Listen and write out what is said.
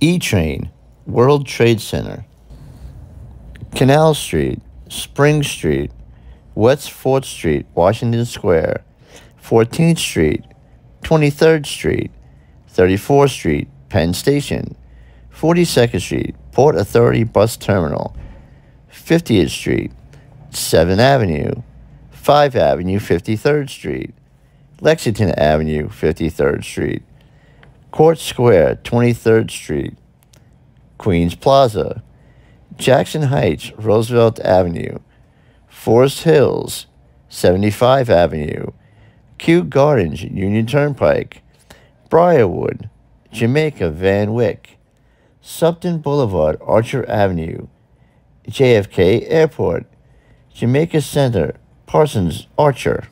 E-Train, World Trade Center. Canal Street, Spring Street, West 4th Street, Washington Square, 14th Street, 23rd Street, 34th Street, Penn Station, 42nd Street, Port Authority Bus Terminal, 50th Street, 7th Avenue, 5th Avenue, 53rd Street, Lexington Avenue, 53rd Street, Court Square, 23rd Street, Queens Plaza, Jackson Heights, Roosevelt Avenue, Forest Hills, 75 Avenue, Kew Gardens, Union Turnpike, Briarwood, Jamaica, Van Wyck, Supton Boulevard, Archer Avenue, JFK Airport, Jamaica Center, Parsons, Archer.